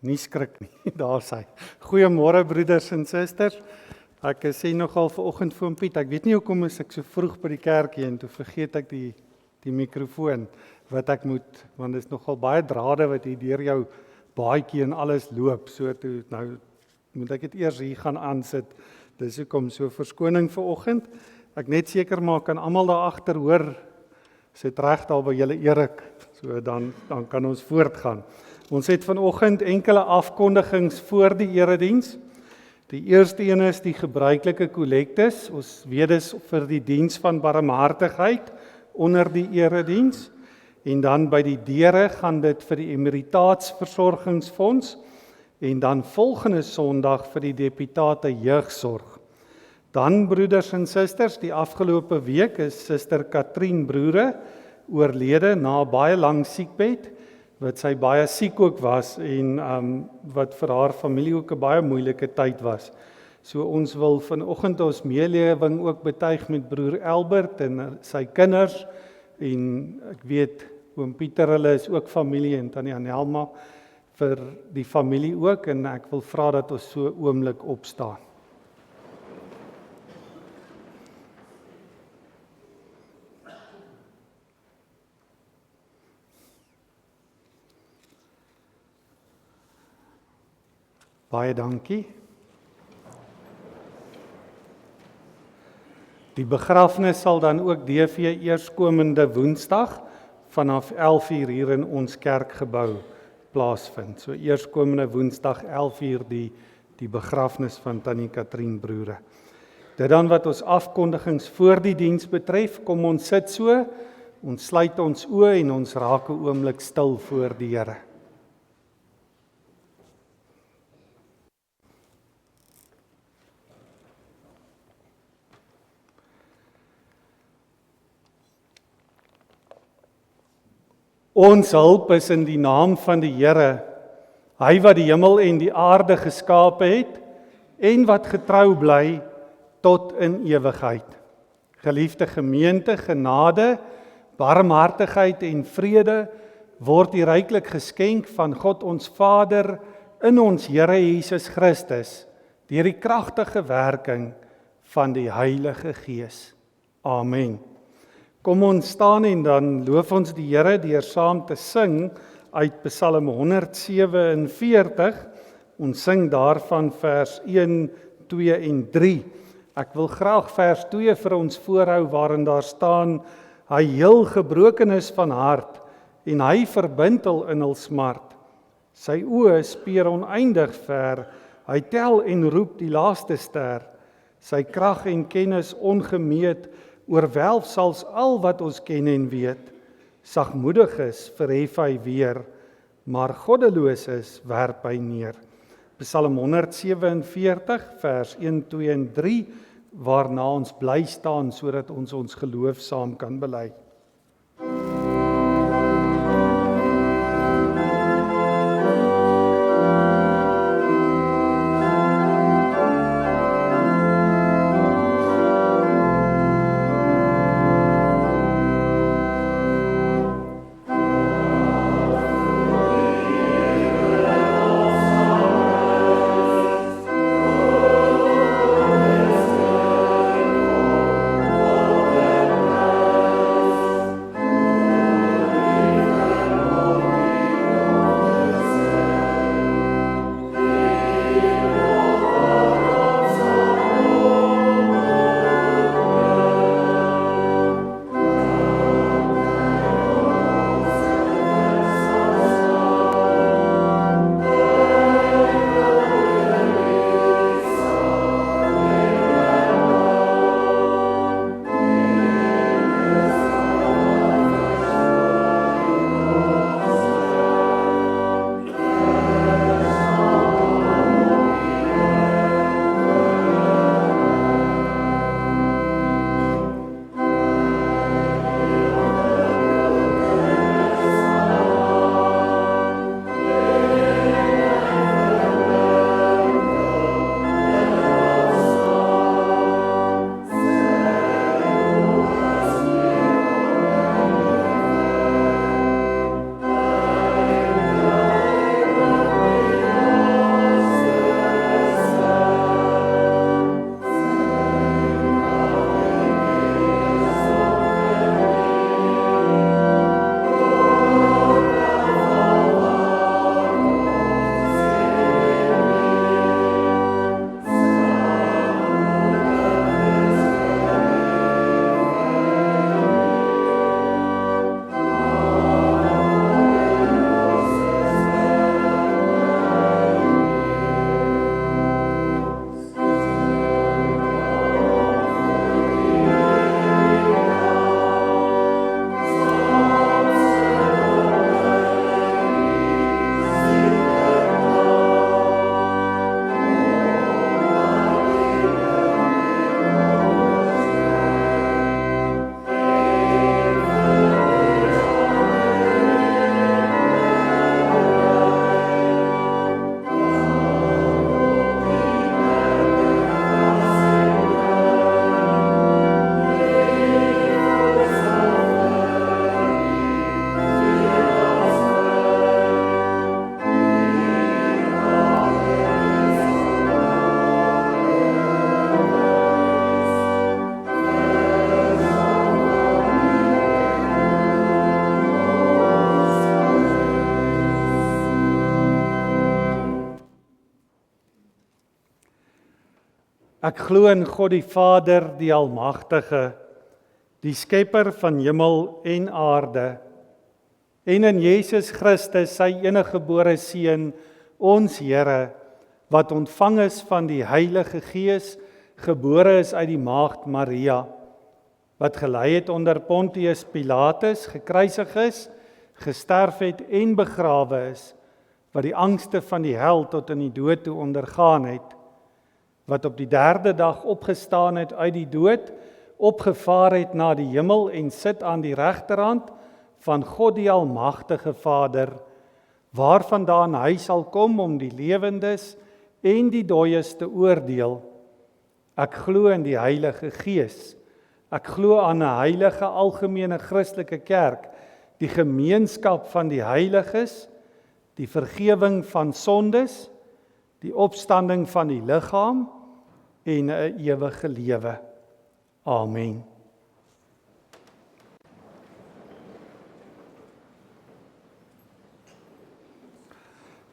Nie skrik nie, daar sy. Goeiemôre broeders en susters. Ek sê nogal vanoggend vir Piet, ek weet nie hoekom is ek so vroeg by die kerkie en toe vergeet ek die mikrofoon wat ek moet, want dit is nogal baie drade wat hier deur jou baadjie en alles loop, so toe nou moet ek dit eers hier gaan aansit. Dis hoekom so verskoning vanoggend. Ek net seker maak kan almal daar agter hoor, sit reg daar by julle Erik, so dan kan ons voortgaan. Ons het vanoggend enkele afkondigings voor die erediens. Die eerste een is die gebruikelike kollektes. Ons weet dis vir die diens van barmhartigheid onder die erediens. En dan by die deure gaan dit vir die emeritaatsversorgingsfonds en dan volgende Sondag vir die deputate jeugsorg. Dan broeders en susters, die afgelope week is Suster Katrien Broere oorlede na baie lang siekbed, wat sy baie siek ook was en wat vir haar familie ook 'n baie moeilike tyd was. So ons wil vanoggend ons meelewing ook betuig met broer Albert en sy kinders en ek weet oom Pieter hulle is ook familie en tannie Anelma vir die familie ook en ek wil vra dat ons so oomblik opstaan. Baie dankie. Die begrafnis sal dan ook DV eerskomende Woensdag vanaf 11:00 hier in ons kerkgebou plaasvind. So eerskomende Woensdag 11:00 die begrafnis van Tannie Katrien Broere. Dit dan wat ons afkondigings voor die diens betref, kom ons sit so, ons sluit ons oë en ons raak 'n oomblik stil voor die Here. Ons hulp is in die naam van die Here, hy wat die hemel en die aarde geskape het en wat getrou bly tot in ewigheid. Geliefde gemeente, genade, barmhartigheid en vrede word u ryklik geskenk van God ons Vader in ons Here Jesus Christus deur die kragtige werking van die Heilige Gees. Amen. Kom ons staan en dan loof ons die Here deur saam te sing uit Psalm 147. Ons sing daarvan vers 1, 2 en 3. Ek wil graag vers 2 vir ons voorhou waarin daar staan: Hy heel gebrokenis van hart en hy verbind hul in hul smart. Sy oë speer oneindig ver, hy tel en roep die laaste ster. Sy krag en kennis ongemeet oorwelf sals al wat ons ken en weet. Sagmoediges verhef hy weer, maar goddeloses werp hy neer. Psalm 147 vers 1, 2 en 3 waarna ons bly staan sodat ons geloof saam kan bely. Ek glo in God die Vader, die Almagtige, die Skepper van hemel en aarde, en in Jesus Christus, sy eniggebore Seun, ons Here, wat ontvang is van die Heilige Gees, gebore is uit die maagd Maria, wat gelei het onder Pontius Pilatus, gekruisig is, gesterf het en begrawe is, wat die angste van die hel tot in die dood toe ondergaan het, wat op die 3de dag opgestaan het uit die dood, opgevaar het na die hemel en sit aan die regterhand van God die Almagtige Vader, waarvandaan hy sal kom om die lewendes en die dooies te oordeel. Ek glo in die Heilige Gees. Ek glo aan 'n heilige algemene Christelike kerk, die gemeenskap van die heiliges, die vergewing van sondes, die opstanding van die liggaam en 'n ewige lewe. Amen.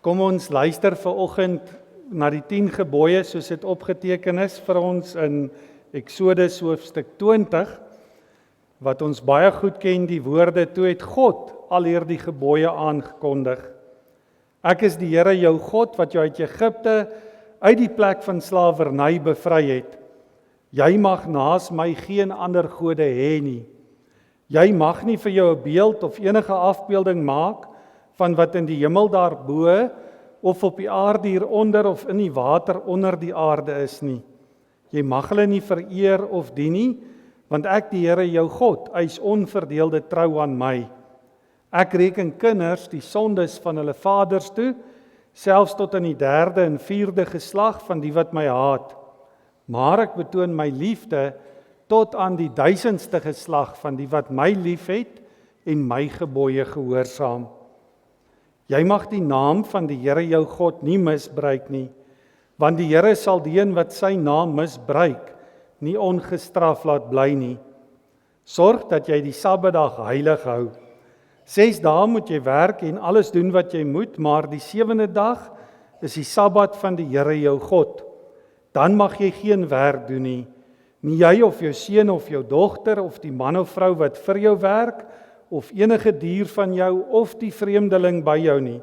Kom ons luister vanoggend na die 10 gebooie soos dit opgeteken is vir ons in Eksodus hoofstuk 20, wat ons baie goed ken die woorde, toe het God al hierdie gebooie aangekondig. Ek is die Here jou God wat jou uit Egipte, uit die plek van slawerny bevry het. Jy mag naas my geen ander gode hê nie. Jy mag nie vir jou 'n beeld of enige afbeelding maak van wat in die hemel daarbo of op die aarde hieronder of in die water onder die aarde is nie. Jy mag hulle nie vereer of dien nie, want ek die Here jou God eis onverdeelde trou aan my. Ek reken kinders die sondes van hulle vaders toe, selfs tot in die 3de en 4de geslag van die wat my haat. Maar ek betoon my liefde tot aan die 1000ste geslag van die wat my liefhet en my gebooie gehoorsaam. Jy mag die naam van die Here jou God nie misbruik nie, want die Here sal die een wat sy naam misbruik, nie ongestraf laat bly nie. Sorg dat jy die Sabbatdag heilig hou. 6 dae moet jy werk en alles doen wat jy moet, maar die 7de dag is die Sabbat van die Here jou God. Dan mag jy geen werk doen nie. Nie jy of jou seun of jou dogter of die man of vrou wat vir jou werk, of enige dier van jou of die vreemdeling by jou nie.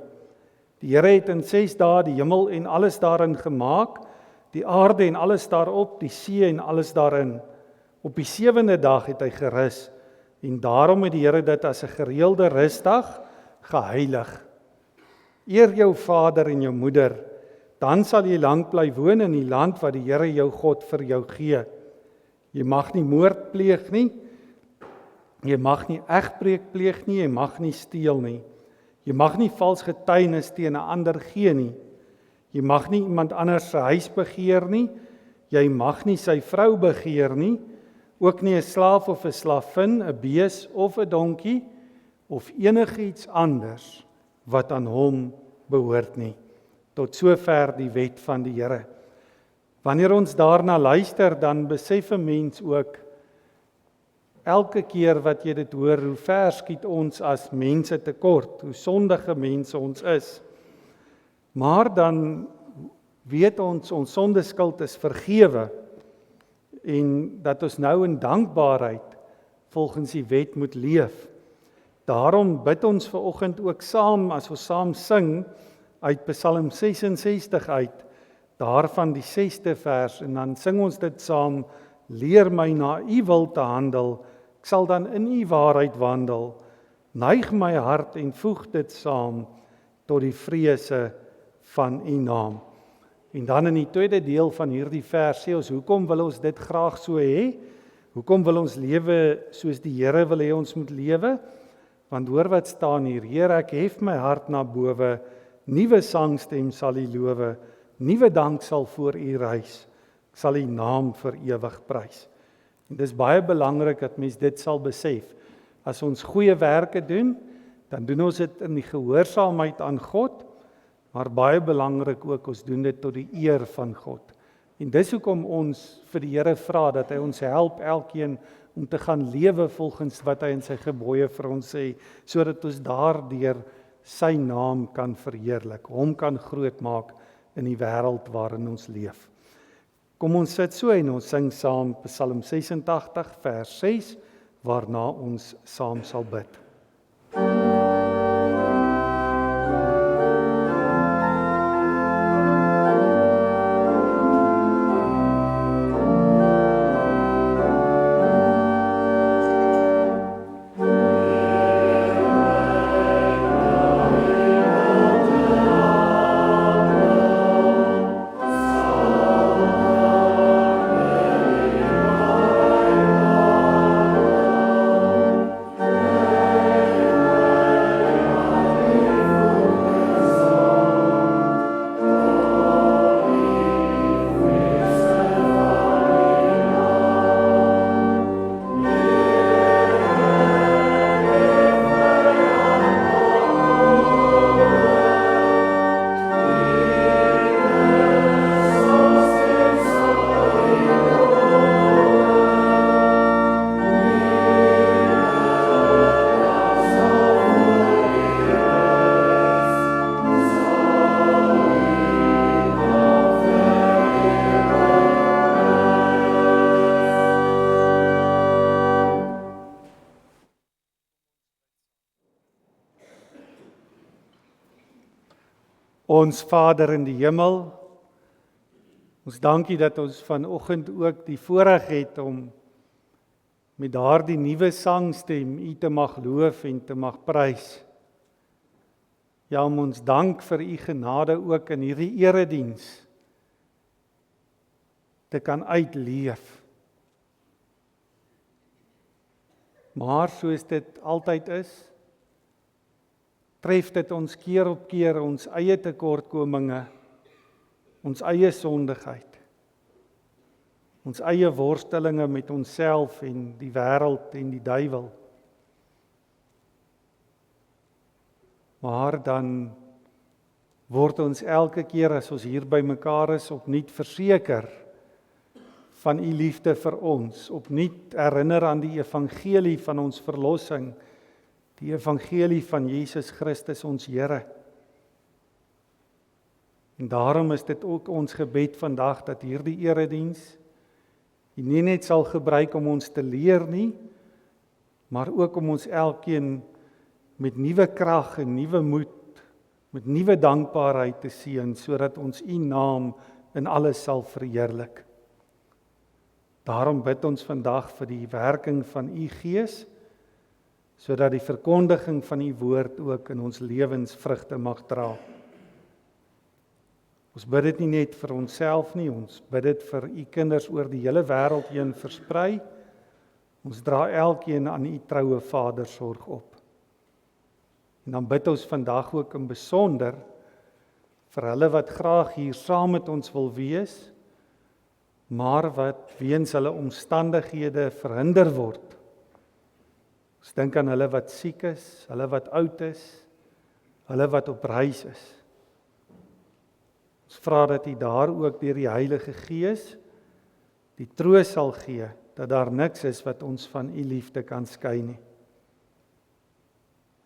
Die Here het in 6 dae die hemel en alles daarin gemaak, die aarde en alles daarop, die see en alles daarin. Op die 7de dag het hy gerus, en daarom het die Here dit as 'n gereelde rusdag geheilig. Eer jou vader en jou moeder, dan sal jy lank bly woon in die land wat die Here jou God vir jou gee. Jy mag nie moord pleeg nie, jy mag nie egbreek pleeg nie, jy mag nie steel nie. Jy mag nie vals getuienis teen 'n ander gee nie. Jy mag nie iemand anders se huis begeer nie. Jy mag nie sy vrou begeer nie, ook nie 'n slaaf of 'n slavin, 'n bees of 'n donkie of enigiets anders wat aan hom behoort nie. Tot sover die wet van die Here. Wanneer ons daarna luister, dan besef 'n mens ook elke keer wat jy dit hoor, hoe ver skiet ons as mense tekort, hoe sondige mense ons is. Maar dan weet ons sondeskuld is vergewe en dat ons nou in dankbaarheid volgens die wet moet leef. Daarom bid ons vanoggend ook saam, as ons saam sing, uit Psalm 66 uit, daarvan die 6de vers, en dan sing ons dit saam, leer my na u wil te handel, ek sal dan in u waarheid wandel, neig my hart en voeg dit saam, tot die vrese van u naam. En dan in die tweede deel van hierdie vers sê ons, hoekom wil ons dit graag so hê? Hoekom wil ons lewe soos die Here wil hê ons moet lewe? Want hoor wat staan hier, Heer, ek hef my hart na bowe, nuwe sangstem sal u lowe, nuwe dank sal voor u rys, ek sal u naam vir ewig prys. En dis baie belangrik dat mens dit sal besef. As ons goeie werke doen, dan doen ons dit in die gehoorsaamheid aan God, maar baie belangrik ook, ons doen dit tot die eer van God. En dis hoekom ons vir die Here vra, dat hy ons help elkeen om te gaan lewe volgens wat hy in sy gebooie vir ons sê, sodat ons daardeur sy naam kan verheerlik, hom kan groot maak in die wêreld waarin ons leef. Kom ons sit so en ons sing saam Psalm 86 vers 6, waarna ons saam sal bid. Ons Vader in die hemel, ons dankie dat ons vanoggend ook die voorreg het om met daardie nuwe sangstem U te mag loof en te mag prys. Ja, om ons dank vir U genade ook in hierdie erediens te kan uitleef. Maar soos dit altyd is, tref dit ons keer op keer ons eie tekortkominge, ons eie sondigheid, ons eie worstelinge met onsself en die wêreld en die duiwel. Maar dan word ons elke keer as ons hier by mekaar is opnuut verseker van U liefde vir ons, opnuut herinner aan die evangelie van ons verlossing, die evangelie van Jesus Christus ons Here. En daarom is dit ook ons gebed vandag dat hierdie erediens U nie net sal gebruik om ons te leer nie, maar ook om ons elkeen met nuwe krag en nuwe moed, met nuwe dankbaarheid te seën, sodat ons U naam in alles sal verheerlik. Daarom bid ons vandag vir die werking van U Gees, sodat die verkondiging van U woord ook in ons lewens vrugte mag dra. Ons bid dit nie net vir onsself nie, ons bid dit vir U kinders oor die hele wêreld heen versprei. Ons dra elkeen aan U troue vadersorg op. En dan bid ons vandag ook in besonder vir hulle wat graag hier saam met ons wil wees, maar wat weens hulle omstandighede verhinder word. Ons dink aan hulle wat siek is, hulle wat oud is, hulle wat op reis is. Ons vra dat U daar ook deur die Heilige Gees die troos sal gee, dat daar niks is wat ons van U liefde kan skei nie.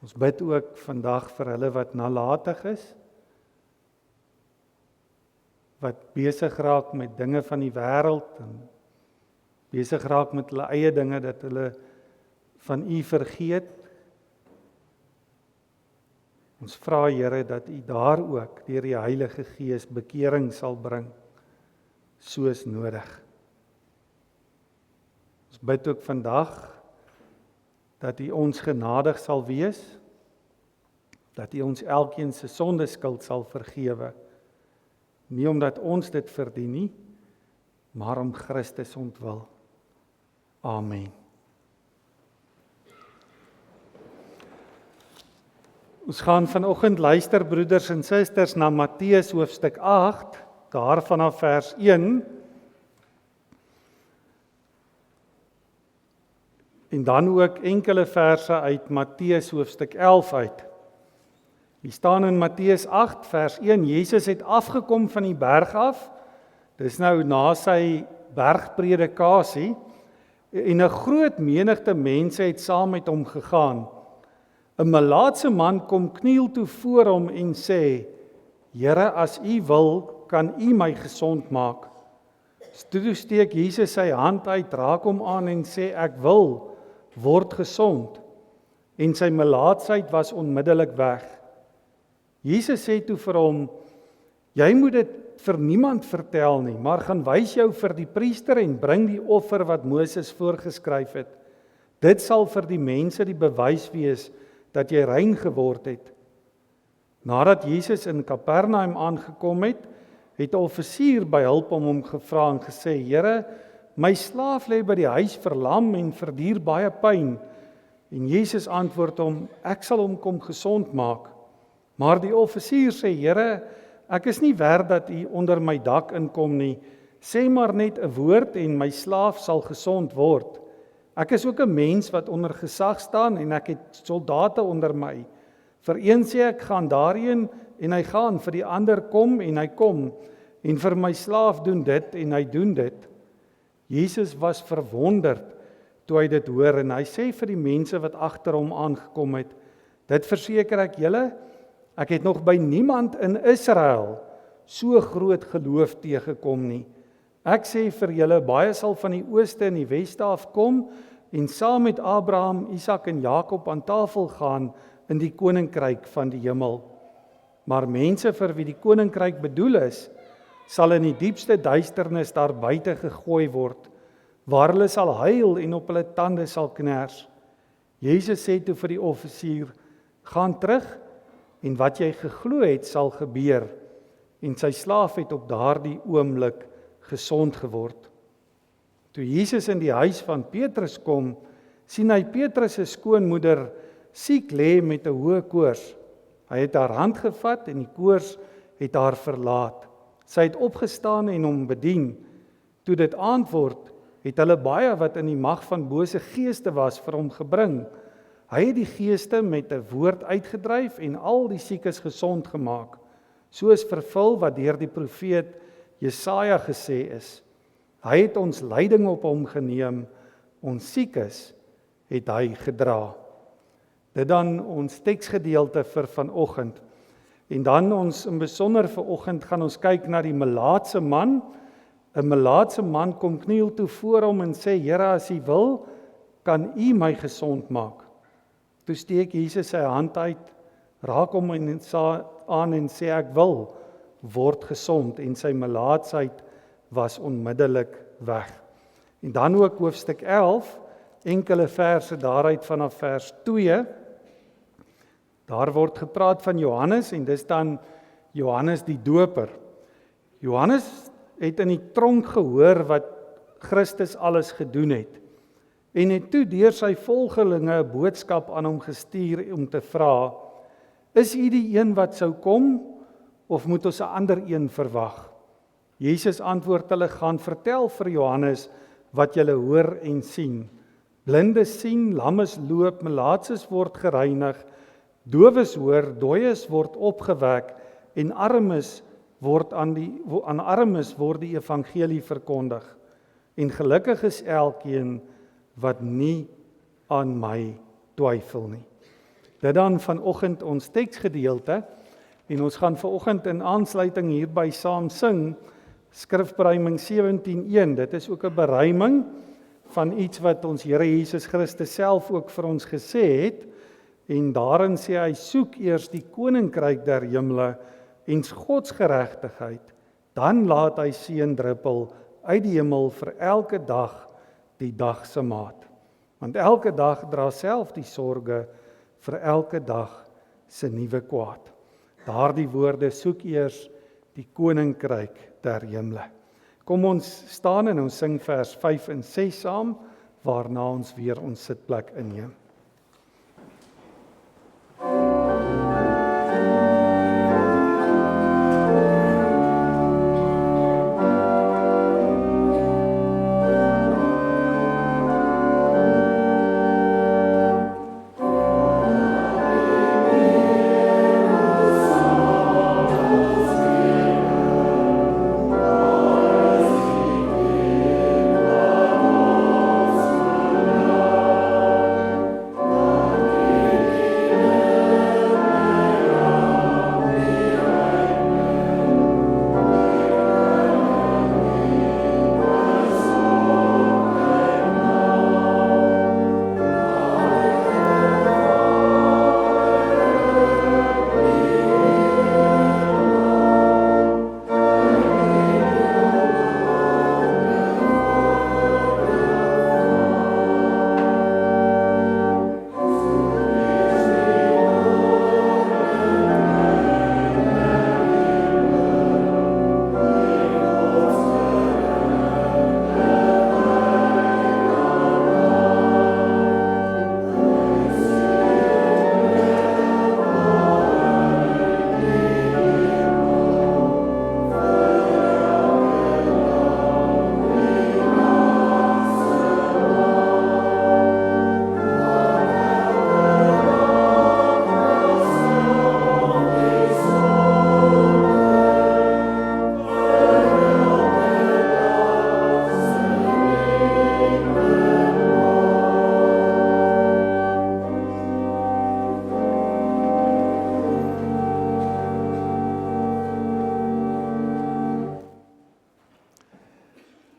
Ons bid ook vandag vir hulle wat nalatig is, wat besig raak met dinge van die wêreld en besig raak met hulle eie dinge, dat hulle van U vergeet. Ons vra Here dat U daar ook deur die Heilige Gees bekering sal bring, soos nodig. Ons bid ook vandag dat U ons genadig sal wees, dat U ons elkeen se sondeskuld sal vergewe, nie omdat ons dit verdien nie, maar om Christus ontwil. Amen. Ons gaan vanoggend luister, broeders en susters, na Matteus hoofstuk 8, daar vanaf vers 1. En dan ook enkele verse uit Matteus hoofstuk 11 uit. Hier staan in Matteus 8 vers 1, Jesus het afgekom van die berg af, dis nou na sy bergpredikasie, en 'n groot menigte mense het saam met hom gegaan. 'n Melaatse man kom kniel toe voor hom en sê, Here, as U wil, kan U my gesond maak. Toe steek Jesus sy hand uit, raak hom aan en sê, ek wil, word gesond. En sy melaatsheid was onmiddellik weg. Jesus sê toe vir hom, jy moet dit vir niemand vertel nie, maar gaan wys jou vir die priester en bring die offer wat Moses voorgeskryf het. Dit sal vir die mense die bewys wees dat jy rein geword het. Nadat Jesus in Kapernaum aangekom het, het 'n offisier by hulp om hom gevra en gesê, Here, my slaaf lê by die huis verlam en verduur baie pyn. En Jesus antwoord hom, ek sal hom kom gesond maak. Maar die offisier sê, Here, ek is nie werd dat u onder my dak inkom nie. Sê maar net 'n woord en my slaaf sal gesond word. Ek is ook 'n mens wat onder gesag staan en ek het soldate onder my. Vir een sê ek gaan daarheen en hy gaan, vir die ander kom en hy kom, en vir my slaaf doen dit en hy doen dit. Jesus was verwonderd toe hy dit hoor en hy sê vir die mense wat agter hom aangekom het, dit verseker ek julle, ek het nog by niemand in Israel so groot geloof teëgekom nie. Ek sê vir julle, baie sal van die ooste en die weste af kom en saam met Abraham, Isak en Jakob aan tafel gaan in die koninkryk van die hemel. Maar mense vir wie die koninkryk bedoel is, sal in die diepste duisternis daar buite gegooi word, waar hulle sal huil en op hulle tande sal kners. Jesus sê toe vir die offisier, gaan terug en wat jy geglo het sal gebeur. En sy slaaf het op daardie oomblik gesond geword. Toe Jesus in die huis van Petrus kom, sien hy Petrus se skoonmoeder siek lê met 'n hoë koors. Hy het haar hand gevat en die koors het haar verlaat. Sy het opgestaan en hom bedien. Toe dit aand word, het hulle baie wat in die mag van bose geeste was vir hom gebring. Hy het die geeste met 'n woord uitgedryf en al die siekes gesond gemaak, soos vervul wat deur die profeet Jesaja gesê is. Hy het ons lyding op hom geneem, ons siekes het hy gedra. Dit dan ons teksgedeelte vir vanoggend. En dan ons in besonder vanoggend gaan ons kyk na die melaatse man. 'n Melaatse man kom kniel toe voor hom en sê, Here, as u wil, kan u my gesond maak. Toe steek Jesus sy hand uit, raak hom aan en sê, ek wil, word gesond, en sy melaatsheid was onmiddellik weg. En dan ook hoofstuk 11, enkele verse daaruit vanaf vers 2. Daar word gepraat van Johannes en dis dan Johannes die Doper. Johannes het in die tronk gehoor wat Christus alles gedoen het en het toe deur sy volgelinge 'n boodskap aan hom gestuur om te vra, is u die een wat sou kom of moet ons 'n ander een verwag? Jesus antwoord hulle, gaan vertel vir Johannes wat julle hoor en sien. Blindes sien, lammes loop, melaatses word gereinig, dowes hoor, dooies word opgewek en armes word aan armes word die evangelie verkondig. En gelukkig is elkeen wat nie aan my twyfel nie. Dit dan vanoggend ons teksgedeelte en ons gaan vanoggend in aansluiting hierby saam sing Skrifberuiming 17:1. Dit is ook 'n beruiming van iets wat ons Here Jesus Christus self ook vir ons gesê het. En daarin sê hy, soek eers die koninkryk der hemele en God se geregtigheid, dan laat hy seën druppel uit die hemel vir elke dag die dag se maat. Want elke dag dra self die sorge vir elke dag se nuwe kwaad. Daardie woorde, soek eers die koninkryk der hemele. Kom ons staan en ons sing vers 5 en 6 saam, waarna ons weer ons sitplek inneem.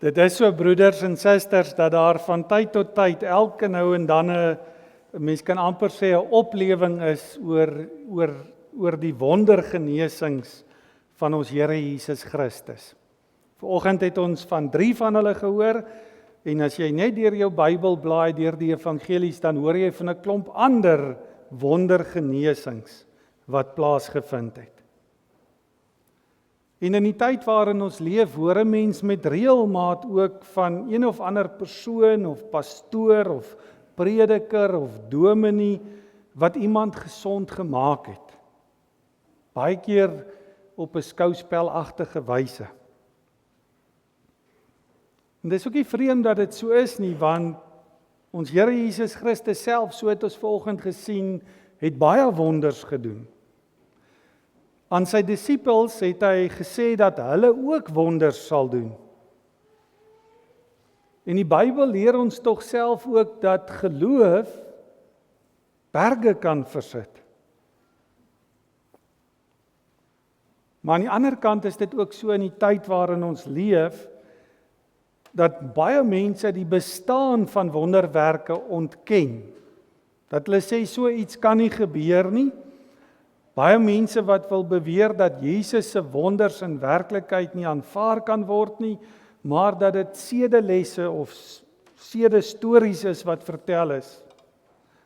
Dit is so, broeders en susters, dat daar van tyd tot tyd elke nou en dan 'n mens kan amper sê 'n oplewing is oor die wondergenesings van ons Here Jesus Christus. Vanoggend het ons van 3 van hulle gehoor, en as jy net deur jou Bybel blaai, deur die evangelies, dan hoor jy van 'n klomp ander wondergenesings wat plaasgevind het. En in die tyd waarin ons leef, hoor 'n mens met reëlmaat ook van een of ander persoon of pastoor of prediker of dominee wat iemand gesond gemaak het. Baie keer op 'n skouspelagtige wyse. En dis ook nie vreemd dat dit so is nie, want ons Here Jesus Christus self, so het ons vanoggend gesien, het baie wonders gedoen. Aan sy disippels het hy gesê dat hulle ook wonders sal doen. En die Bybel leer ons tog self ook dat geloof berge kan versit. Maar aan die ander kant is dit ook so in die tyd waarin ons leef, dat baie mense die bestaan van wonderwerke ontken. Dat hulle sê so iets kan nie gebeur nie. Baie mense wat wil beweer dat Jesus se wonders in werklikheid nie aanvaar kan word nie, maar dat dit sedelesse of sedestories is wat vertel is.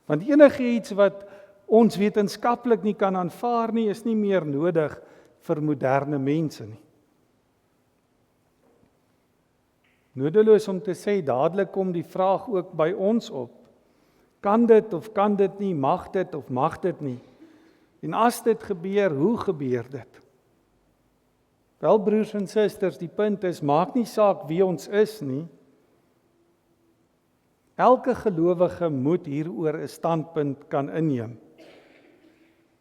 Want enige iets wat ons wetenskaplik nie kan aanvaar nie, is nie meer nodig vir moderne mense nie. Nodeloos om te sê, dadelik kom die vraag ook by ons op. Kan dit of kan dit nie, mag dit of mag dit nie? En as dit gebeur, hoe gebeur dit? Wel, broers en susters, die punt is, maak nie saak wie ons is nie. Elke gelowige moet hieroor 'n standpunt kan inneem.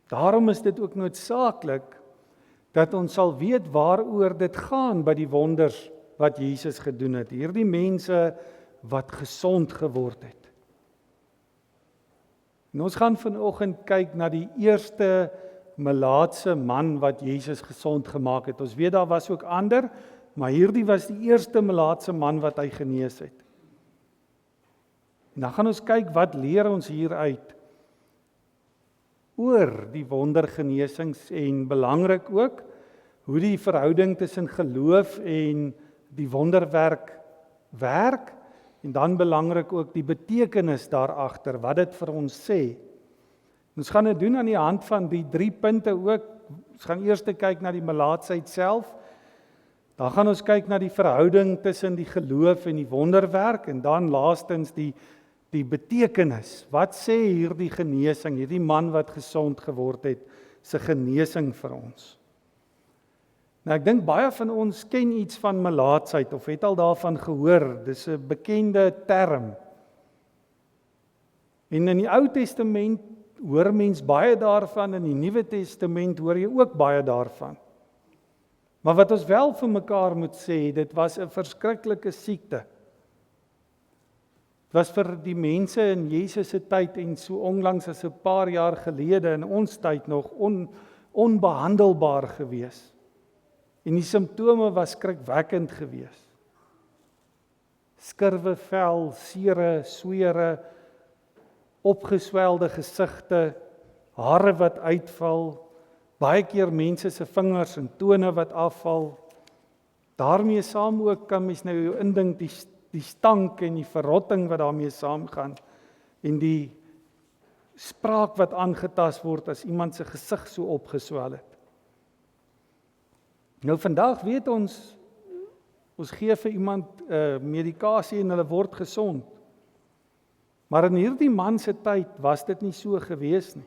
Daarom is dit ook noodsaaklik dat ons sal weet waaroor dit gaan by die wonders wat Jesus gedoen het. Hierdie mense wat gesond geword het. En ons gaan vanoggend kyk na die eerste melaatse man wat Jesus gesond gemaak het. Ons weet daar was ook ander, maar hierdie was die eerste melaatse man wat hy genees het. En dan gaan ons kyk wat leer ons hieruit oor die wondergenesings en belangrik ook hoe die verhouding tussen geloof en die wonderwerk werk. En dan belangrik ook die betekenis daarachter, wat dit vir ons sê. Ons gaan dit doen aan die hand van die 3 punte ook. Ons gaan eers kyk na die melaatsheid self. Dan gaan ons kyk na die verhouding tussen die geloof en die wonderwerk. En dan laastens die betekenis. Wat sê hierdie genesing, hierdie man wat gesond geword het, se genesing vir ons? Nou ek dink baie van ons ken iets van melaatsheid of het al daarvan gehoor. Dis 'n bekende term. En in die Ou Testament hoor mens baie daarvan, in die Nuwe Testament hoor jy ook baie daarvan. Maar wat ons wel vir mekaar moet sê, dit was 'n verskriklike siekte. Dit was vir die mense in Jesus se tyd en so onlangs as 'n paar jaar gelede in ons tyd nog onbehandelbaar gewees. En die simptome was skrikwekkend gewees. Skurwe vel, sere, swere, opgeswelde gesigte, hare wat uitval, baie keer mense se vingers en tone wat afval. Daarmee saam ook kan mens nou jou indink die stank en die verrotting wat daarmee saamgaan en die spraak wat aangetast word as iemand se gesig so opgeswel het. Nou vandag weet ons gee vir iemand medikasie en hulle word gesond. Maar in hierdie man se tyd was dit nie so gewees nie.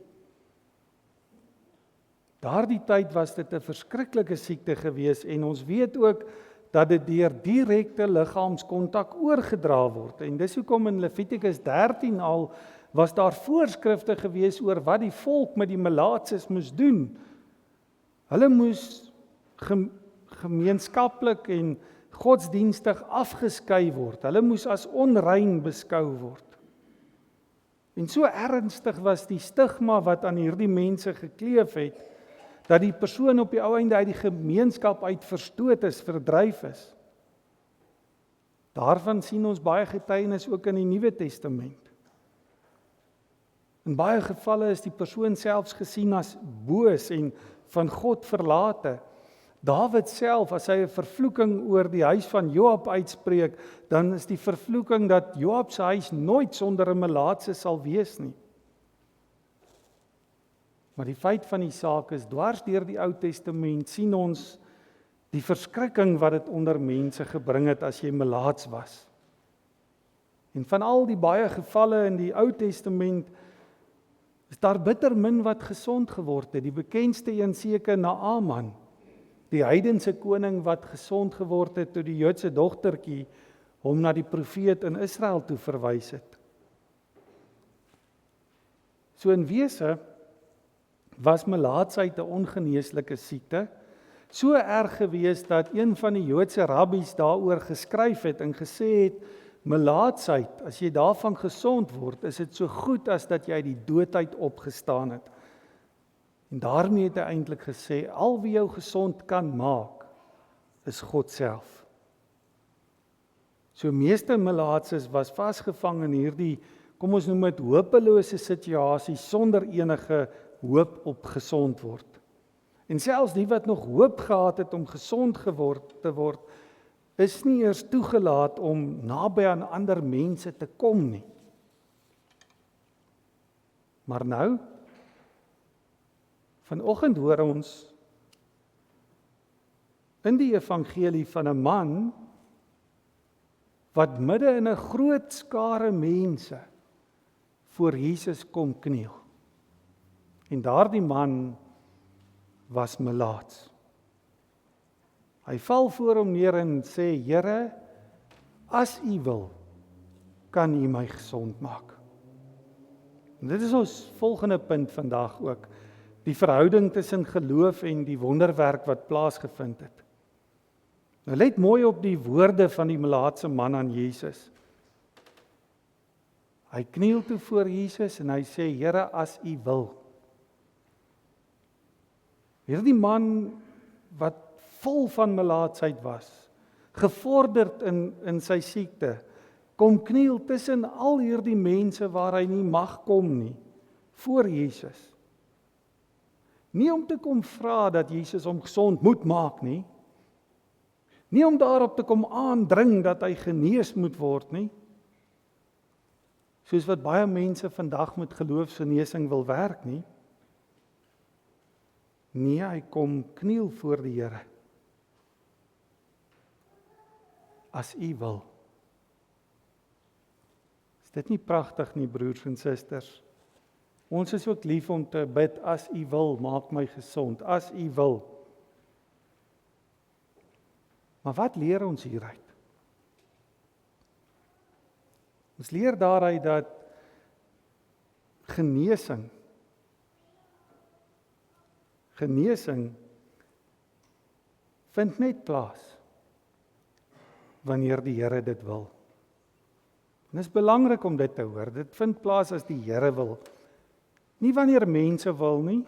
Daardie tyd was dit 'n verskriklike siekte gewees en ons weet ook dat dit deur direkte liggaamskontak oorgedra word. En dis hoekom in Levitikus 13 al was daar voorskrifte gewees oor wat die volk met die melaatses moes doen. Hulle moes gemeenskaplik en godsdienstig afgeskei word. Hulle moes as onrein beskou word. En so ernstig was die stigma wat aan hierdie mense gekleef het, dat die persoon op die ou einde uit die gemeenskap uit verstoot is, verdryf is. Daarvan sien ons baie getuienis ook in die Nuwe Testament. In baie gevalle is die persoon selfs gesien as boos en van God verlate. Dawid self, as hy 'n vervloeking oor die huis van Joab uitspreek, dan is die vervloeking dat Joab se huis nooit sonder 'n melaatse sal wees nie. Maar die feit van die saak is, dwars deur die Ou Testament sien ons die verskrikking wat dit onder mense gebring het as jy melaats was. En van al die baie gevalle in die Ou Testament is daar bitter min wat gesond geword het. Die bekendste een seker Naaman, die heidense koning wat gesond geword het toe die Joodse dogtertjie hom na die profeet in Israel toe verwys het. So in wese was melaatsheid 'n ongeneeslike siekte, so erg gewees dat een van die Joodse rabbies daaroor geskryf het en gesê het, melaatsheid, as jy daarvan gesond word, is dit so goed as dat jy uit die dood uit opgestaan het. En daarmee het hy eintlik gesê, al wie jou gesond kan maak, is God self. So meeste melaatses was vasgevang in hierdie, kom ons noem dit hopelose situasie, sonder enige hoop op gesond word. En selfs die wat nog hoop gehad het om gesond te word, is nie eers toegelaat om naby aan ander mense te kom nie. Maar nou, vanoggend hoor ons in die evangelie van 'n man wat midde in 'n groot skare mense voor Jesus kom kniel. En daardie man was melaats. Hy val voor hom neer en sê, Here, as U wil, kan U my gesond maak. En dit is ons volgende punt vandag ook, die verhouding tussen geloof en die wonderwerk wat plaasgevind het. Nou let mooi op die woorde van die melaatse man aan Jesus. Hy kniel toe voor Jesus en hy sê, Here, as U wil. Hierdie man wat vol van melaatsheid was, gevorderd in sy siekte, kom kniel tussen al hierdie mense waar hy nie mag kom nie, voor Jesus. Nie om te kom vra dat Jesus hom gesond moet maak nie, nie om daarop te kom aandring dat hy genees moet word nie, soos wat baie mense vandag met geloofsgenesing wil werk nie. Nee, hy kom kniel voor die Here. As U wil. Is dit nie pragtig nie, broers en susters? Ons is ook lief om te bid, as U wil, maak my gesond, as U wil. Maar wat leer ons hieruit? Ons leer daaruit dat genesing vind net plaas wanneer die Here dit wil. En dit is belangrik om dit te hoor. Dit vind plaas as die Here wil. Nie wanneer mense wil nie.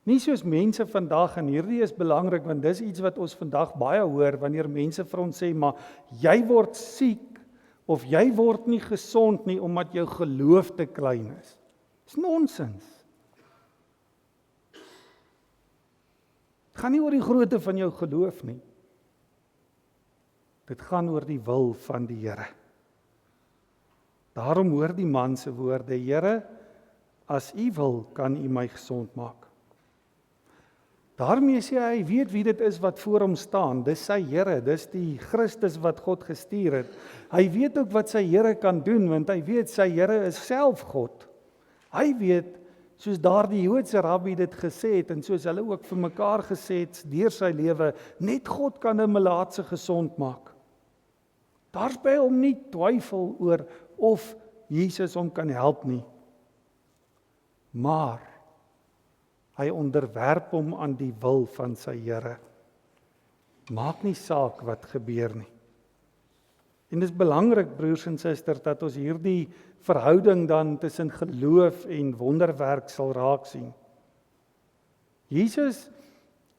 Nie soos mense vandag, en hierdie is belangrik want dis iets wat ons vandag baie hoor wanneer mense vir ons sê, maar jy word siek of jy word nie gesond nie omdat jou geloof te klein is. Dis nonsens. Het gaan nie oor die grootte van jou geloof nie. Dit gaan oor die wil van die Here. Daarom hoor die man se woorde, Here, as U wil, kan U my gesond maak. Daarmee sê hy weet wie dit is wat voor hom staan. Dis sy Here, dis die Christus wat God gestuur het. Hy weet ook wat sy Here kan doen, want hy weet sy Here is self God. Hy weet, soos daardie Joodse rabbi dit gesê het, en soos hulle ook vir mekaar gesê het, deur sy lewe, net God kan 'n melaatse gesond maak. Daar's by hom nie twyfel oor of Jesus hom kan help nie. Maar hy onderwerp hom aan die wil van sy Here. Maak nie saak wat gebeur nie. En dit is belangrik, broers en susters, dat ons hierdie verhouding dan tussen geloof en wonderwerk sal raak sien. Jesus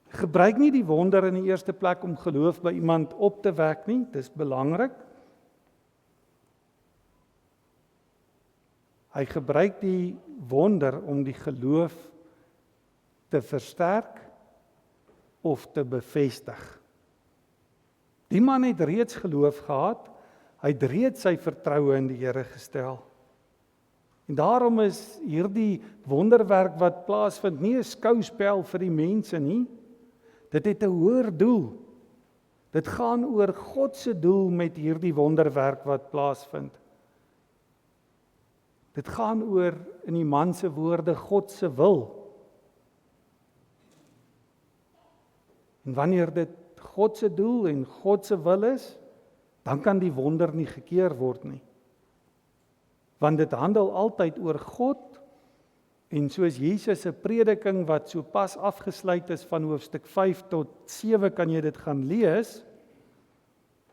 Gebruik nie die wonder in die eerste plek om geloof by iemand op te wek nie, dis belangrik. Hy gebruik die wonder om die geloof te versterk of te bevestig. Die man het reeds geloof gehad, hy het reeds sy vertroue in die Here gestel. En daarom is hierdie wonderwerk wat plaasvind nie 'n skouspel vir die mense nie. Dit het 'n hoër doel. Dit gaan oor God se doel met hierdie wonderwerk wat plaasvind. Dit gaan oor, in die man se woorde, God se wil. En wanneer dit God se doel en God se wil is, dan kan die wonder nie gekeer word nie. Want dit handel altyd oor God, en soos Jesus se prediking wat so pas afgesluit is van hoofstuk 5 tot 7, kan jy dit gaan lees,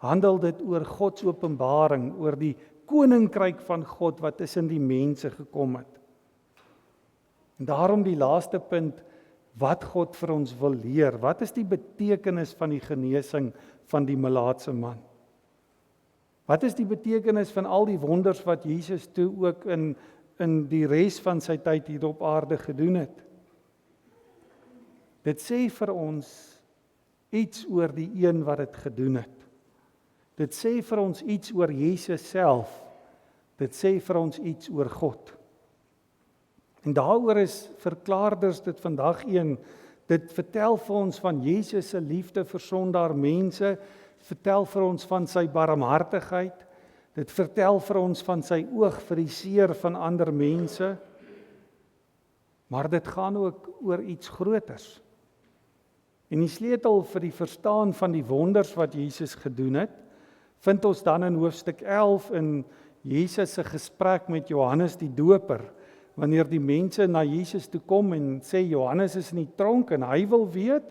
handel dit oor God se openbaring, oor die koninkryk van God wat tussen die mense gekom het. En daarom die laaste punt, wat God vir ons wil leer. Wat is die betekenis van die genesing van die melaatse man? Wat is die betekenis van al die wonders wat Jesus toe ook in die res van sy tyd hier op aarde gedoen het? Dit sê vir ons iets oor die een wat dit gedoen het. Dit sê vir ons iets oor Jesus self. Dit sê vir ons iets oor God. En daaroor is verklaarders dit vandag een. Dit vertel vir ons van Jesus se liefde vir sondaar mense, vertel vir ons van sy barmhartigheid, dit vertel vir ons van sy oog vir die seer van ander mense, maar dit gaan ook oor iets groters. En die sleutel vir die verstaan van die wonders wat Jesus gedoen het, vind ons dan in hoofstuk 11 in Jesus se gesprek met Johannes die Doper, wanneer die mense na Jesus toe kom en sê Johannes is in die tronk en hy wil weet,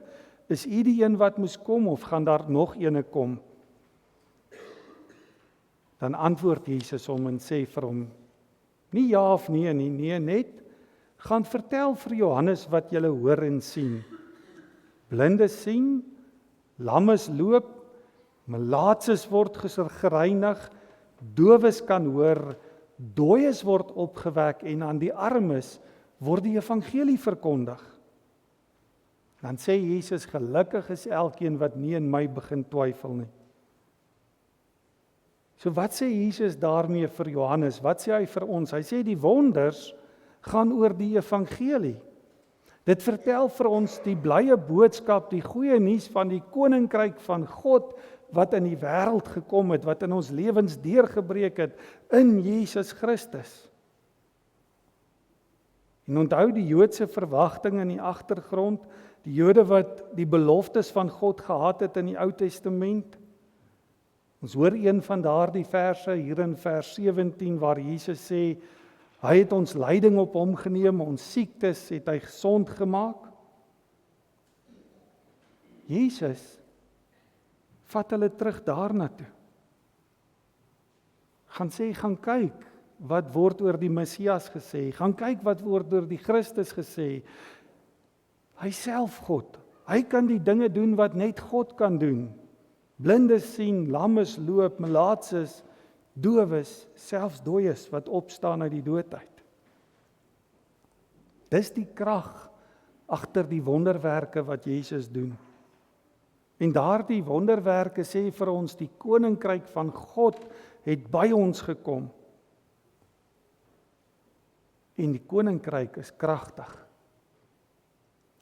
is u die een wat moes kom of gaan daar nog ene kom? Dan antwoord Jesus hom en sê vir hom, nie ja of nee nie, nee net, gaan vertel vir Johannes wat julle hoor en sien. Blindes sien, lammes loop, melaatses word gereinig, dowes kan hoor, dooies word opgewek en aan die armes word die evangelie verkondig. Dan sê Jesus, gelukkig is elkeen wat nie in my begin twyfel nie. So wat sê Jesus daarmee vir Johannes? Wat sê hy vir ons? Hy sê die wonders gaan oor die evangelie. Dit vertel vir ons die blye boodskap, die goeie nuus van die koninkryk van God wat in die wêreld gekom het, wat in ons lewens deurgebreek het in Jesus Christus. En onthou die Joodse verwagting in die agtergrond, die Jode wat die beloftes van God gehad het in die Ou Testament. Ons hoor een van daardie verse hier in vers 17 waar Jesus sê, hy het ons lyding op hom geneem, ons siektes het hy gesond gemaak. Jesus vat hulle terug daarna toe. Gaan sê, gaan kyk, wat word oor die Messias gesê, gaan kyk wat word oor die Christus gesê. Hy self God, hy kan die dinge doen wat net God kan doen. Blindes sien, lammes loop, melaatses, dowes, selfs dooies wat opstaan uit die dood uit. Dis die krag agter die wonderwerke wat Jesus doen. En daardie wonderwerke sê vir ons, die koninkryk van God het by ons gekom. En die koninkryk is kragtig.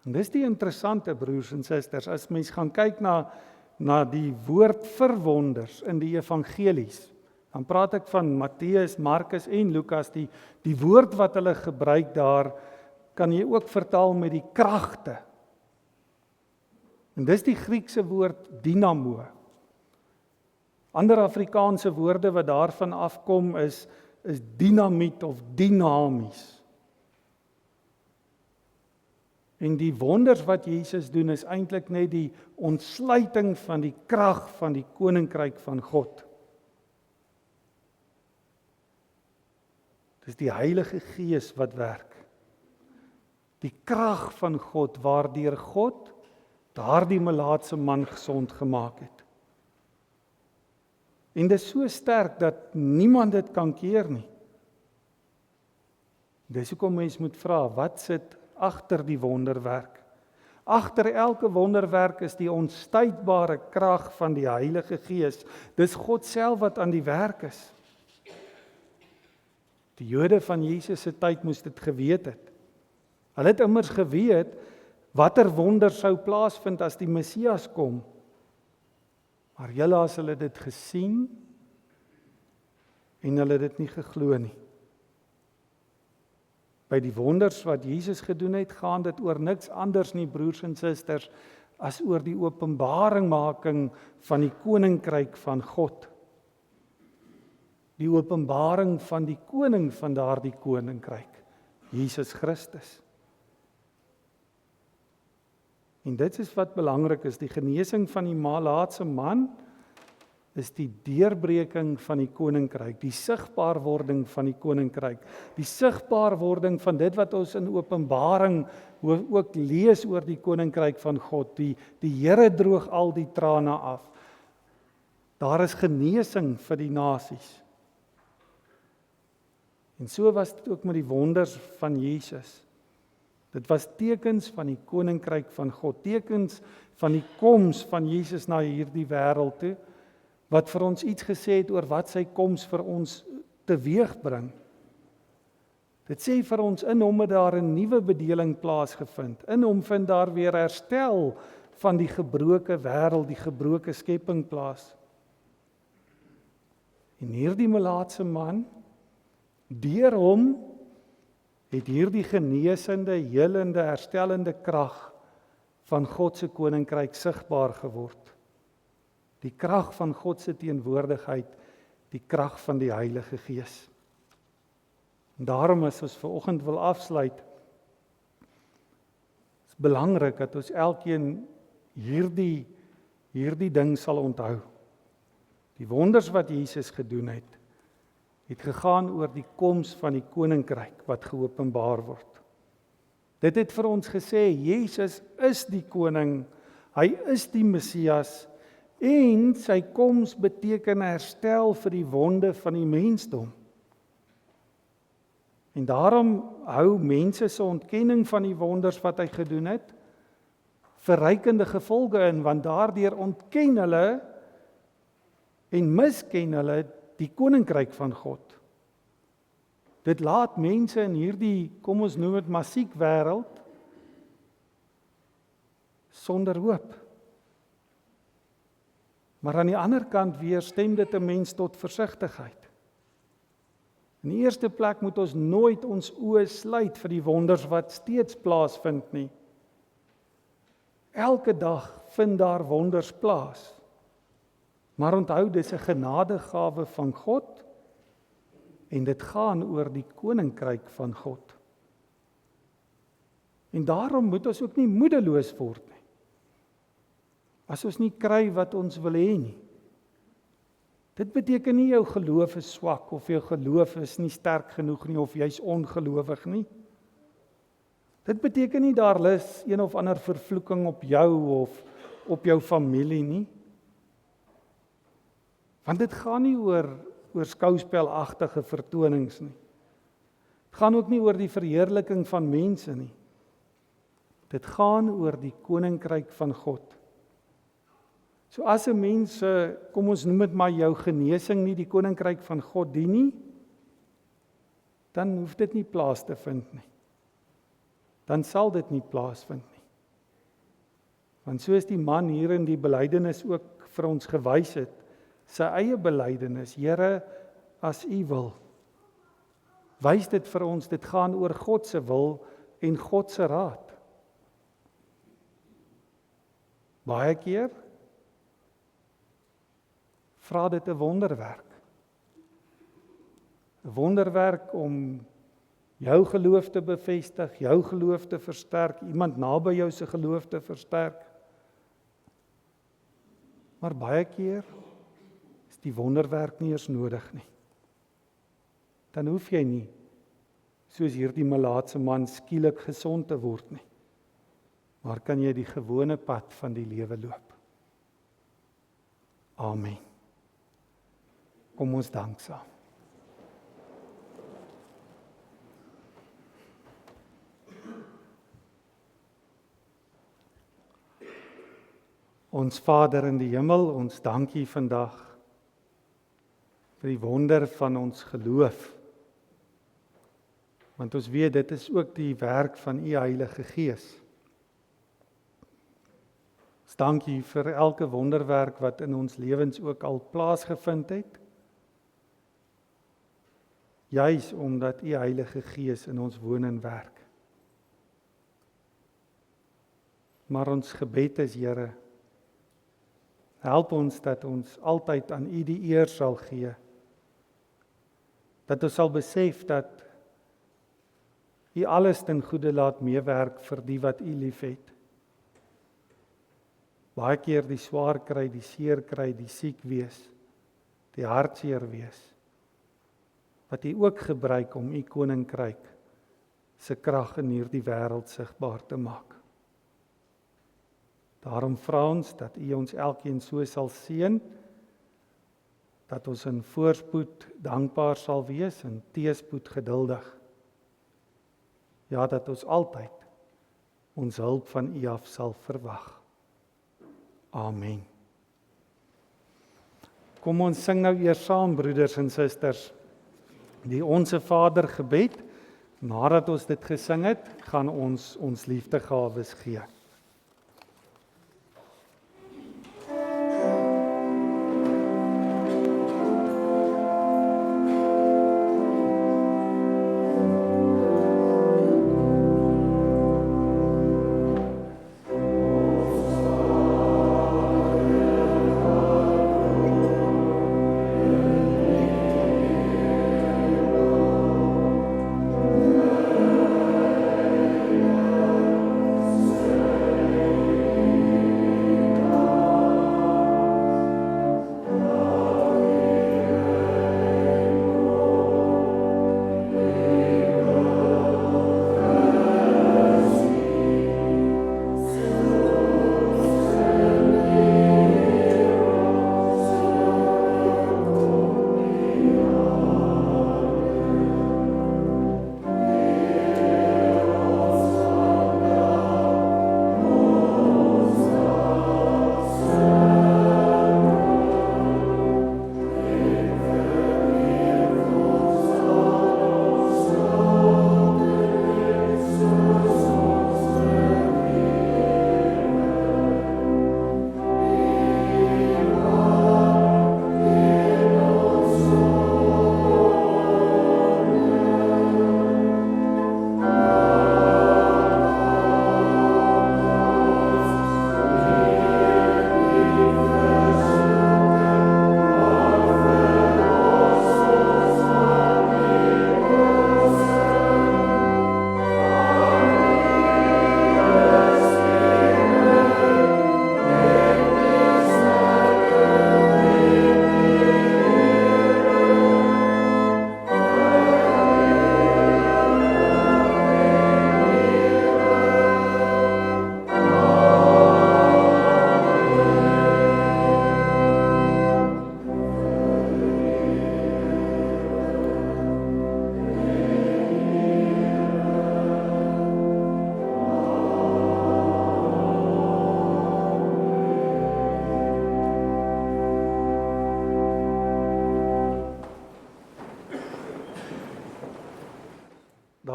En dis die interessante, broers en susters, as mens gaan kyk na die woord vir wonders in die evangelies, dan praat ek van Matteus, Markus en Lukas, die woord wat hulle gebruik daar, kan jy ook vertaal met die kragte. En dis die Griekse woord dynamo. Ander Afrikaanse woorde wat daarvan afkom is dynamiet of dynamies. En die wonders wat Jesus doen is eintlik net die ontsluiting van die krag van die koninkryk van God. Dis die Heilige Gees wat werk. Die krag van God waardeur God daardie melaatse man gesond gemaak het. En dit is so sterk dat niemand dit kan keer nie. Dis hoekom mens moet vra, wat sit agter die wonderwerk? Agter elke wonderwerk is die onstuitbare krag van die Heilige Gees. Dis God self wat aan die werk is. Die Jode van Jesus se tyd moes dit geweet het. Hulle het immers geweet watter wonder sou plaasvind as die Messias kom. Maar helaas hulle dit gesien en hulle dit nie geglo nie. By die wonders wat Jesus gedoen het, gaan dit oor niks anders nie, broers en susters, as oor die openbaringmaking van die koninkryk van God. Die openbaring van die koning van daardie koninkryk, Jesus Christus. En dit is wat belangrik is, die genesing van die melaatse man is die deurbreking van die koninkryk, die sigbaarwording van die koninkryk, die sigbaarwording van dit wat ons in Openbaring ook lees oor die koninkryk van God. Die Here droog al die trane af. Daar is genesing vir die nasies. En so was dit ook met die wonders van Jesus. Dit was tekens van die koninkryk van God, tekens van die koms van Jesus na hierdie wêreld toe, wat vir ons iets gesê het oor wat sy koms vir ons teweegbring. Dit sê vir ons, in hom het daar 'n nuwe bedeling plaasgevind. In hom vind daar weer herstel van die gebroke wêreld, die gebroke skepping plaas. En hierdie melaatse man, deur hom het hierdie genesende, helende, herstellende krag van God se koninkryk sigbaar geword. Die krag van God se teenwoordigheid, die krag van die Heilige Gees. En daarom as ons vanoggend wil afsluit, is belangrik dat ons elkeen hierdie ding sal onthou. Die wonders wat Jesus gedoen het gegaan oor die koms van die koninkryk wat geopenbaar word. Dit het vir ons gesê, Jesus is die koning, hy is die Messias, en sy koms beteken herstel vir die wonde van die mensdom. En daarom hou mense se ontkenning van die wonders wat hy gedoen het, verrykende gevolge in, want daardeur ontken hulle en misken hulle die koninkryk van God. Dit laat mense in hierdie, kom ons noem dit masiekwêreld, sonder hoop. Maar aan die ander kant weer stem dit 'n mens tot versigtigheid. In die eerste plek moet ons nooit ons oë sluit vir die wonders wat steeds plaasvind nie. Elke dag vind daar wonders plaas. Maar onthou, dis 'n genadegawe van God en dit gaan oor die koninkryk van God. En daarom moet ons ook nie moedeloos word nie. As ons nie kry wat ons wil hê nie. Dit beteken nie jou geloof is swak of jou geloof is nie sterk genoeg nie of jy's ongelowig nie. Dit beteken nie daar lus een of ander vervloeking op jou of op jou familie nie. Want dit gaan nie oor skouspelagtige vertonings nie. Dit gaan ook nie oor die verheerliking van mense nie. Dit gaan oor die koninkryk van God. So as 'n mens, kom ons noem dit maar jou genesing nie die koninkryk van God dien nie, dan hoef dit nie plaas te vind nie. Dan sal dit nie plaasvind nie. Want soos die man hier in die belydenis ook vir ons gewys het, sy eie belydenis, Here, as U wil. Wys dit vir ons, dit gaan oor God se wil en God se raad. Baie keer vra dit 'n wonderwerk. 'n Wonderwerk om jou geloof te bevestig, jou geloof te versterk, iemand naby jou se geloof te versterk. Maar baie keer is die wonderwerk nie eens nodig nie. Dan hoef jy nie, soos hierdie melaatse man, skielik gesond te word nie. maar kan jy die gewone pad van die lewe loop. Amen. Kom ons dank saam. Ons Vader in die hemel, ons dankie vandag vir die wonder van ons geloof. Want ons weet, dit is ook die werk van U Heilige Gees. Ons dankie vir elke wonderwerk wat in ons lewens ook al plaasgevind het. Juis omdat U Heilige Gees in ons woon en werk. Maar ons gebed is, Here, help ons dat ons altyd aan U die eer sal gee. Dat ons sal besef dat U alles ten goeie laat meewerk vir die wat U liefhet. Baie keer die swaar kry, die seer kry, die siek wees, die hartseer wees. Wat U ook gebruik om U koninkryk se krag in hierdie wêreld sigbaar te maak. Daarom vra ons dat U ons elkeen so sal seën, dat ons in voorspoed dankbaar sal wees en teëspoed geduldig. Ja, dat ons altyd ons hulp van U af sal verwag. Amen. Kom ons sing nou eers saam, broeders en susters, die Onse Vader gebed. Nadat ons dit gesing het, gaan ons liefdegawes gee.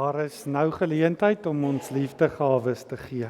Daar is nou geleentheid om ons liefdegawes te gee.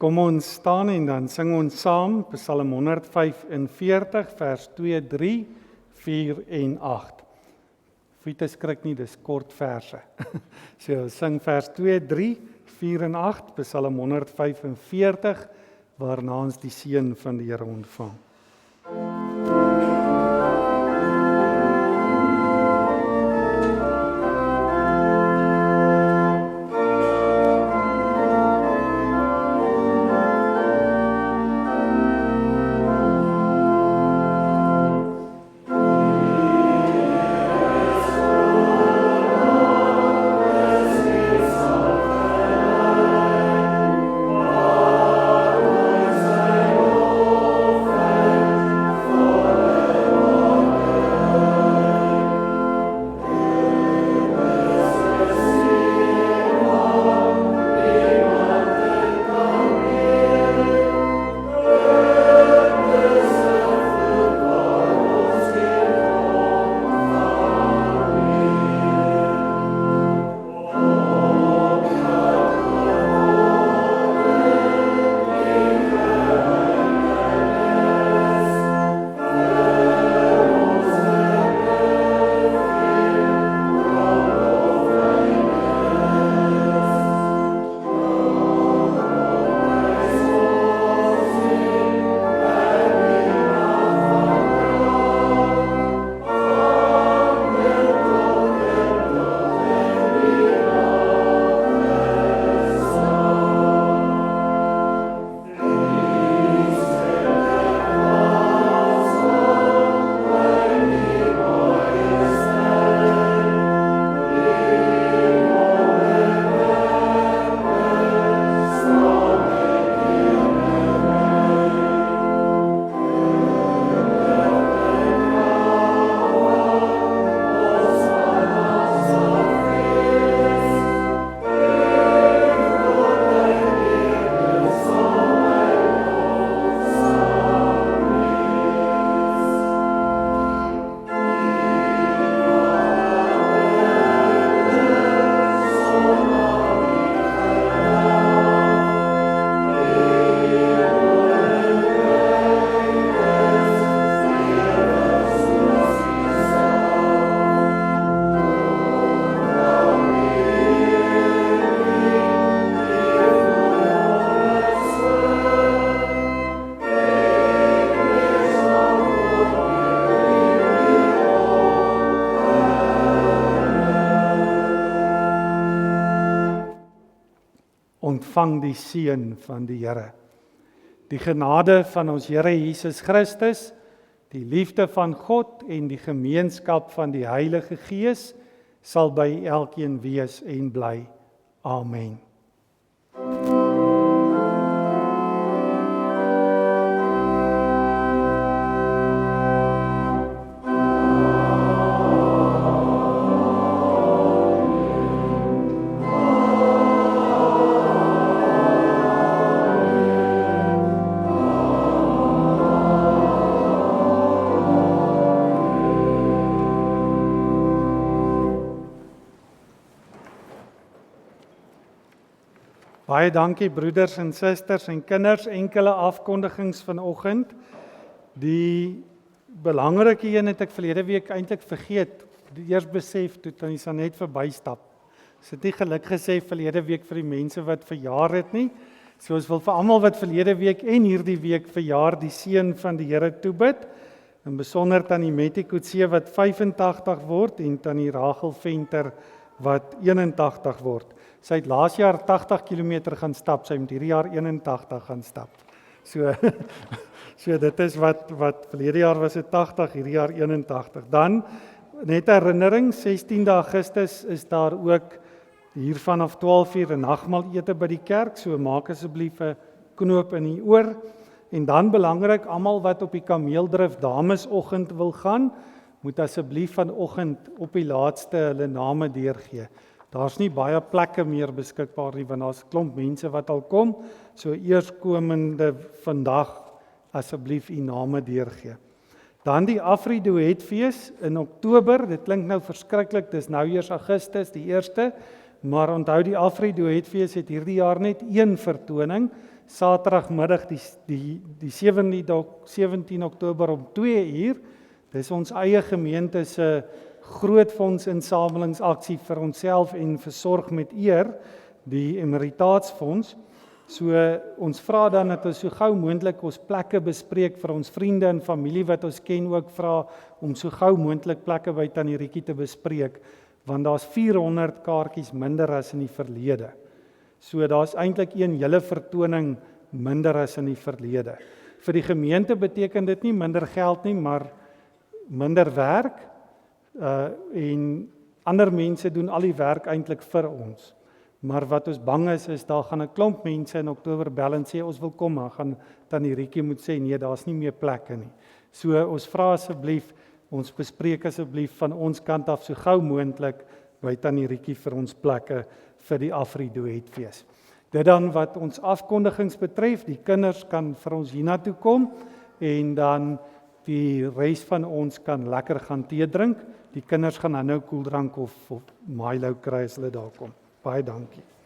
Kom ons staan en dan sing ons saam Psalm 145 vers 2, 3, 4 en 8. Fiete skrik nie, dis kort verse. So sing vers 2, 3, 4 en 8, Psalm 145, waarna ons die seën van die Here ontvang. Ontvang die seën van die Here. Die genade van ons Here Jesus Christus, die liefde van God en die gemeenskap van die Heilige Gees sal by elkeen wees en bly. Amen. Baie dankie broeders en susters en kinders, enkele afkondigings vanoggend. Die belangrike een het ek verlede week eintlik vergeet, eers besef toe dan is net verbystap. Ek het nie geluk gesê verlede week vir die mense wat verjaar het nie. So ons wil vir almal wat verlede week en hierdie week verjaar die seën van die Here toebid. In besonder tannie Mettie Kutse wat 85 word en tannie Rachel Venter wat 81 word. Sy het laas jaar 80 km gaan stap, sy moet hierdie jaar 81 gaan stap. So dit is wat verlede jaar was dit 80, hierdie jaar 81. Dan net herinnering, 16 Augustus is daar ook hier vanaf 12:00 'n nagmaalete by die kerk, so maak asseblief 'n knoop in die oor. En dan belangrik, almal wat op die kameeldrif damesoggend wil gaan, moet asseblief vanoggend op die laaste hulle name deurgee. Daar's nie baie plekke meer beskikbaar nie, want daar's 'n klomp mense wat al kom, so eerskomende vandag asseblief u name deurgee. Dan die Afri-Duetfees in Oktober, dit klink nou verskriklik, dis nou eers Augustus die 1ste, maar onthou die Afri-Duetfees het hierdie jaar net een vertoning, Saterdagmiddag die 17 Oktober om 2 uur. Dis ons eie gemeente se groot fondsinsamelingsaksie vir onsself en Versorg met Eer, die Emeritaatsfonds. So ons vra dan dat ons so gou moontlik ons plekke bespreek vir ons vriende en familie wat ons ken, ook vra om so gou moontlik plekke by Tannie Rietjie te bespreek, want daar's 400 kaartjies minder as in die verlede. So daar's eintlik een hele vertoning minder as in die verlede. Vir die gemeente beteken dit nie minder geld nie, maar minder werk, en ander mense doen al die werk eintlik vir ons. Maar wat ons bang is daar gaan 'n klomp mense in Oktober bel en sê ons wil kom, maar gaan Tannie Rietjie moet sê nee, daar's nie meer plekke nie. So ons vra asseblief, ons bespreek asseblief van ons kant af so gou moontlik by Tannie Rietjie vir ons plekke vir die Afriduetfees. Dit dan wat ons afkondigings betref, die kinders kan vir ons hiernatoe kom en dan die res van ons kan lekker gaan tee drink. Die kinders gaan nou koeldrank of Milo kry as hulle daar kom. Baie dankie.